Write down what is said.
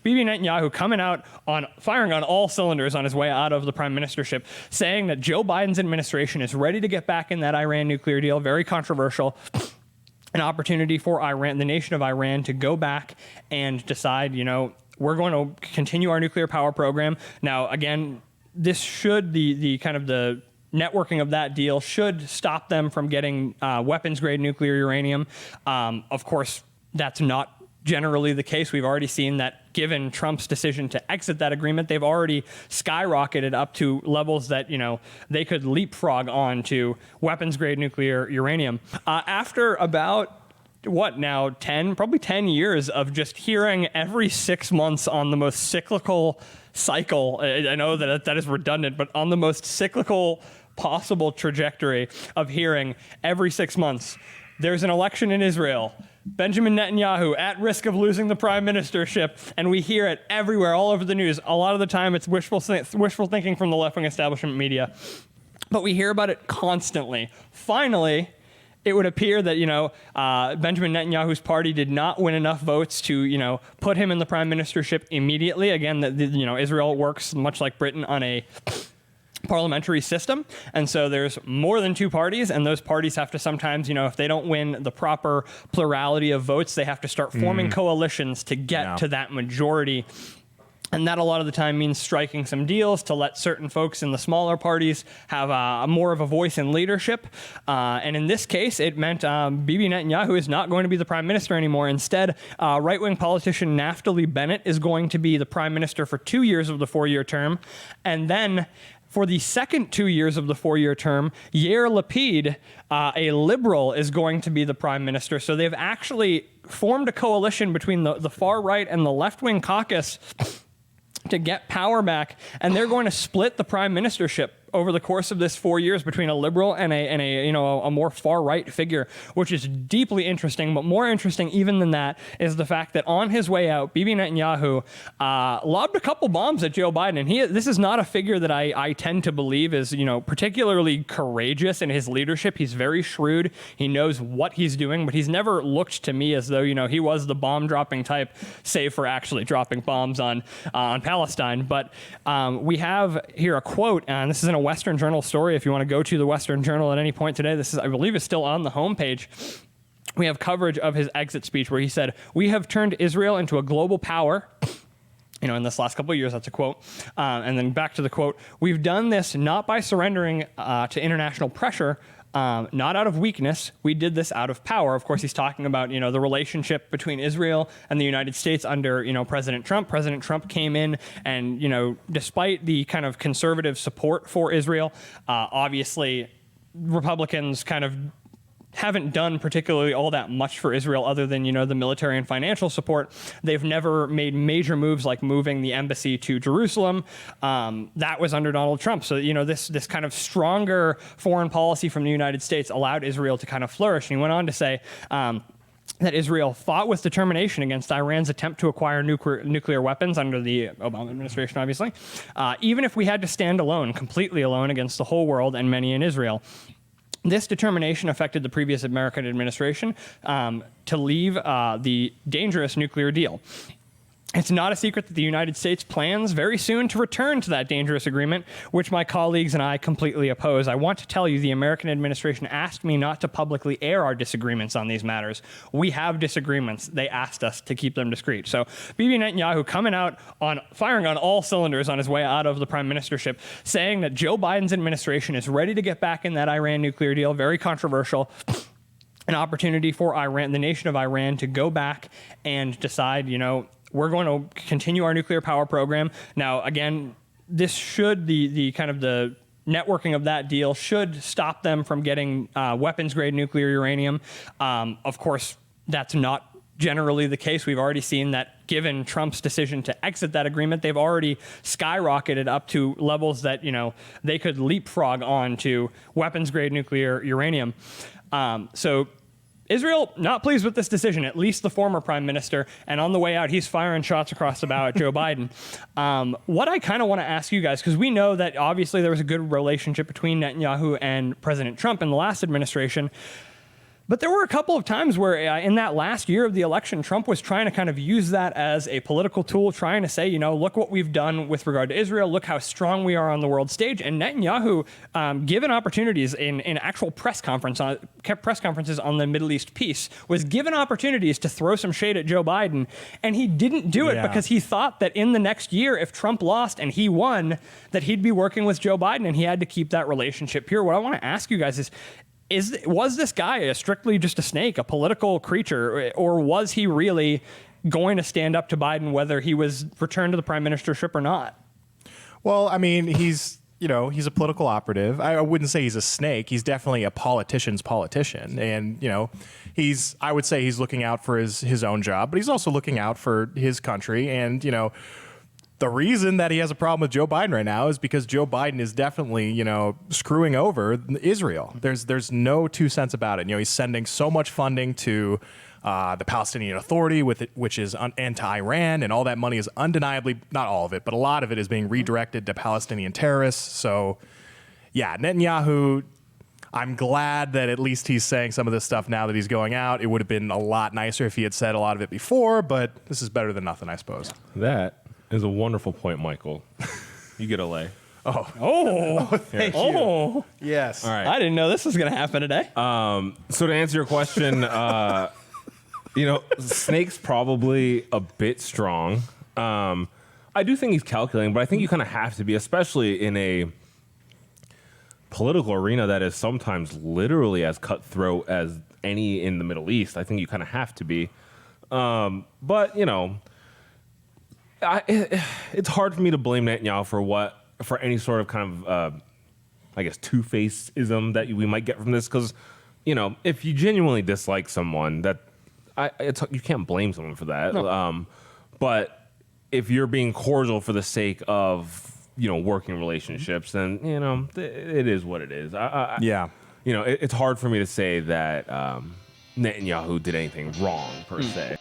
Bibi Netanyahu coming out on firing on all cylinders on his way out of the prime ministership, saying that Joe Biden's administration is ready to get back in that Iran nuclear deal. Very controversial. An opportunity for Iran, the nation of Iran, to go back and decide, we're going to continue our nuclear power program. Now, again, this should, the kind of the networking of that deal should stop them from getting weapons-grade nuclear uranium. Of course, that's not generally the case. We've already seen that given Trump's decision to exit that agreement, they've already skyrocketed up to levels that, they could leapfrog on to weapons-grade nuclear uranium. After about, probably 10 years of just hearing every 6 months on the most cyclical cycle, I know that is redundant, but on the most cyclical possible trajectory of hearing every 6 months, there's an election in Israel, Benjamin Netanyahu at risk of losing the prime ministership, and we hear it everywhere, all over the news. A lot of the time it's wishful thinking from the left-wing establishment media, but we hear about it constantly. Finally, it would appear that, Benjamin Netanyahu's party did not win enough votes to, put him in the prime ministership immediately. Again, Israel works much like Britain on a parliamentary system, and so there's more than two parties, and those parties have to sometimes, if they don't win the proper plurality of votes, they have to start forming coalitions to get to that majority. And that a lot of the time means striking some deals to let certain folks in the smaller parties have more of a voice in leadership. And in this case, it meant Bibi Netanyahu is not going to be the prime minister anymore. Instead, right-wing politician Naftali Bennett is going to be the prime minister for 2 years of the 4-year term. And then for the second 2 years of the 4-year term, Yair Lapid, a liberal, is going to be the prime minister. So they've actually formed a coalition between the far right and the left-wing caucus to get power back, and they're going to split the prime ministership over the course of this 4 years between a liberal and a more far right figure, which is deeply interesting. But more interesting even than that is the fact that on his way out, Bibi Netanyahu lobbed a couple bombs at Joe Biden. And this is not a figure that I tend to believe is particularly courageous in his leadership. He's very shrewd. He knows what he's doing, but he's never looked to me as though he was the bomb dropping type, save for actually dropping bombs on Palestine. But we have here a quote, and this is in a Western Journal story. If you want to go to the Western Journal at any point today, this is, I believe, is still on the homepage. We have coverage of his exit speech where he said, "We have turned Israel into a global power." In this last couple of years, that's a quote. And then back to the quote, "We've done this not by surrendering to international pressure, not out of weakness. We did this out of power." Of course, he's talking about, the relationship between Israel and the United States under, President Trump. President Trump came in and, despite the kind of conservative support for Israel, obviously Republicans kind of haven't done particularly all that much for Israel other than, the military and financial support. They've never made major moves like moving the embassy to Jerusalem. That was under Donald Trump. So, this kind of stronger foreign policy from the United States allowed Israel to kind of flourish. And he went on to say, that Israel fought with determination against Iran's attempt to acquire nuclear weapons under the Obama administration, obviously, even if we had to stand alone, completely alone against the whole world and many in Israel. This determination affected the previous American administration to leave the dangerous nuclear deal. It's not a secret that the United States plans very soon to return to that dangerous agreement, which my colleagues and I completely oppose. I want to tell you the American administration asked me not to publicly air our disagreements on these matters. We have disagreements. They asked us to keep them discreet. So Bibi Netanyahu coming out on firing on all cylinders on his way out of the prime ministership, saying that Joe Biden's administration is ready to get back in that Iran nuclear deal. Very controversial. An opportunity for Iran, the nation of Iran, to go back and decide, we're going to continue our nuclear power program. Now, again, this should, the kind of the networking of that deal should stop them from getting weapons-grade nuclear uranium. Of course, that's not generally the case. We've already seen that given Trump's decision to exit that agreement, they've already skyrocketed up to levels that, they could leapfrog on to weapons-grade nuclear uranium. So Israel, not pleased with this decision, at least the former prime minister, and on the way out, he's firing shots across the bow at Joe Biden. What I kind of want to ask you guys, because we know that obviously there was a good relationship between Netanyahu and President Trump in the last administration, But there were a couple of times where in that last year of the election, Trump was trying to kind of use that as a political tool, trying to say, look what we've done with regard to Israel. Look how strong we are on the world stage. And Netanyahu, given opportunities in actual press conferences on the Middle East peace, was given opportunities to throw some shade at Joe Biden. And he didn't do it because he thought that in the next year, if Trump lost and he won, that he'd be working with Joe Biden and he had to keep that relationship pure. What I want to ask you guys was this guy strictly just a snake, a political creature, or was he really going to stand up to Biden whether he was returned to the prime ministership or not? Well, I mean, he's a political operative. I wouldn't say he's a snake. He's definitely a politician's politician. And, I would say he's looking out for his own job, but he's also looking out for his country. And, the reason that he has a problem with Joe Biden right now is because Joe Biden is definitely, screwing over Israel. There's no two cents about it. He's sending so much funding to the Palestinian Authority, which is anti-Iran, and all that money is undeniably, not all of it, but a lot of it is being redirected to Palestinian terrorists. So, yeah, Netanyahu, I'm glad that at least he's saying some of this stuff now that he's going out. It would have been a lot nicer if he had said a lot of it before, but this is better than nothing, I suppose. That is a wonderful point, Michael. You get a lay. Thank you. Yes. All right. I didn't know this was going to happen today. So to answer your question, Snake's probably a bit strong. I do think he's calculating, but I think you kind of have to be, especially in a political arena that is sometimes literally as cutthroat as any in the Middle East. I think you kind of have to be. But, it's hard for me to blame Netanyahu for any sort of kind of, two-facedism that we might get from this. Because, if you genuinely dislike someone, you can't blame someone for that. No. But if you're being cordial for the sake of, working relationships, then, it is what it is. It's hard for me to say that Netanyahu did anything wrong, per se.